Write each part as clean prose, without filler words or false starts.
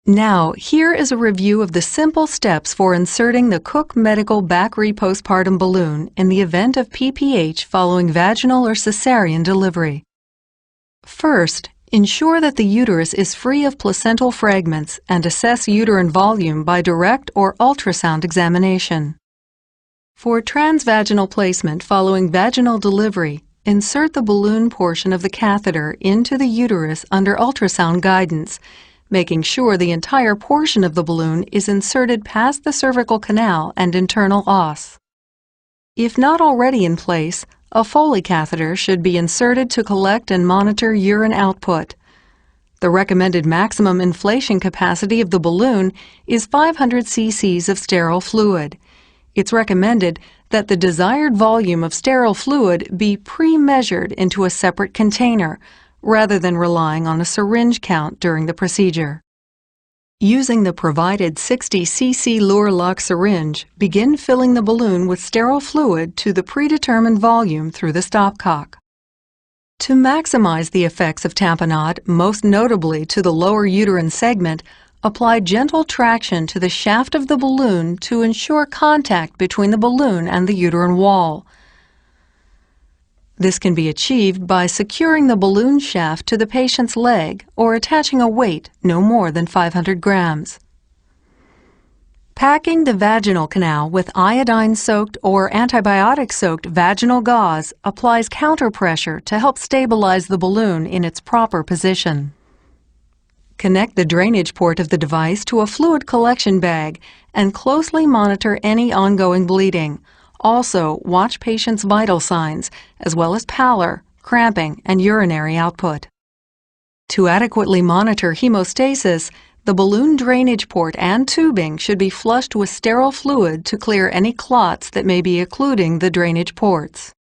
Now, here is a review of the simple steps for inserting the Cook Medical Back-Re postpartum balloon in the event of PPH following vaginal or cesarean delivery. First, ensure that the uterus is free of placental fragments and assess uterine volume by direct or ultrasound examination. For transvaginal placement following vaginal delivery, insert the balloon portion of the catheter into the uterus under ultrasound guidance, making sure the entire portion of the balloon is inserted past the cervical canal and internal os. If not already in place, a Foley catheter should be inserted to collect and monitor urine output. The recommended maximum inflation capacity of the balloon is 500 cc's of sterile fluid. It's recommended that the desired volume of sterile fluid be pre-measured into a separate container, rather than relying on a syringe count during the procedure. Using the provided 60 cc Luer-Lock syringe, begin filling the balloon with sterile fluid to the predetermined volume through the stopcock. To maximize the effects of tamponade, most notably to the lower uterine segment, apply gentle traction to the shaft of the balloon to ensure contact between the balloon and the uterine wall. This can be achieved by securing the balloon shaft to the patient's leg or attaching a weight no more than 500 grams. Packing the vaginal canal with iodine-soaked or antibiotic-soaked vaginal gauze applies counterpressure to help stabilize the balloon in its proper position. Connect the drainage port of the device to a fluid collection bag and closely monitor any ongoing bleeding. Also, watch patients' vital signs, as well as pallor, cramping, and urinary output. To adequately monitor hemostasis, the balloon drainage port and tubing should be flushed with sterile fluid to clear any clots that may be occluding the drainage ports.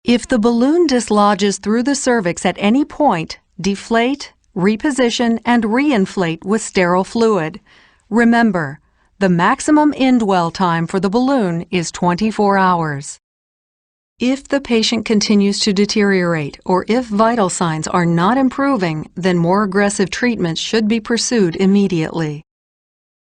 If the balloon dislodges through the cervix at any point, deflate, reposition, and reinflate with sterile fluid. Remember, the maximum indwell time for the balloon is 24 hours. If the patient continues to deteriorate or if vital signs are not improving, then more aggressive treatments should be pursued immediately.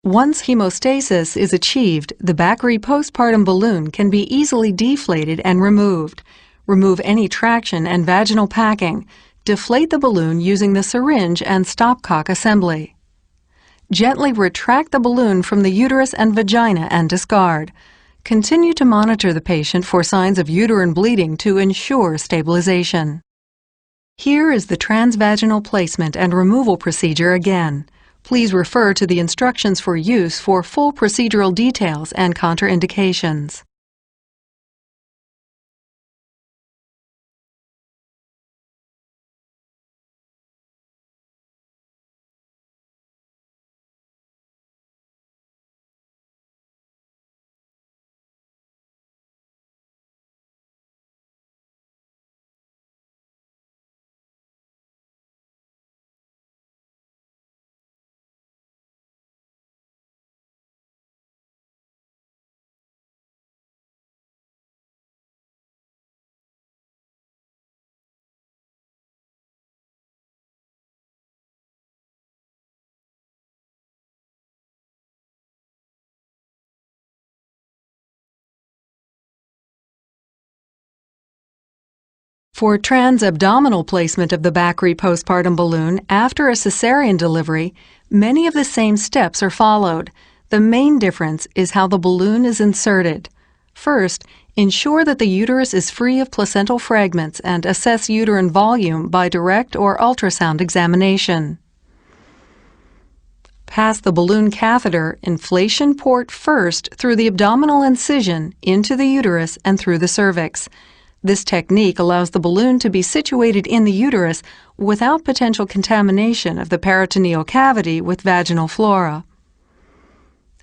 Once hemostasis is achieved, the Back-Re postpartum balloon can be easily deflated and removed. Remove any traction and vaginal packing. Deflate the balloon using the syringe and stopcock assembly. Gently retract the balloon from the uterus and vagina and discard. Continue to monitor the patient for signs of uterine bleeding to ensure stabilization. Here is the transvaginal placement and removal procedure again. Please refer to the instructions for use for full procedural details and contraindications. For transabdominal placement of the Back-Re postpartum balloon after a cesarean delivery, many of the same steps are followed. The main difference is how the balloon is inserted. First, ensure that the uterus is free of placental fragments and assess uterine volume by direct or ultrasound examination. Pass the balloon catheter inflation port first through the abdominal incision into the uterus and through the cervix. This technique allows the balloon to be situated in the uterus without potential contamination of the peritoneal cavity with vaginal flora.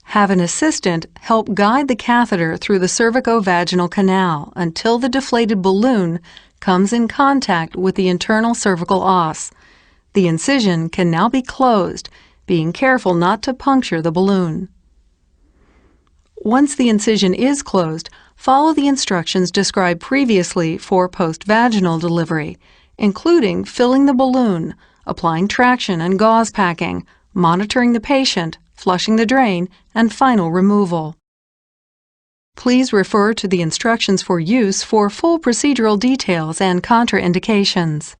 Have an assistant help guide the catheter through the cervico-vaginal canal until the deflated balloon comes in contact with the internal cervical os. The incision can now be closed, being careful not to puncture the balloon. Once the incision is closed, follow the instructions described previously for post-vaginal delivery. including filling the balloon, applying traction and gauze packing, monitoring the patient, flushing the drain, and final removal. Please refer to the instructions for use for full procedural details and contraindications.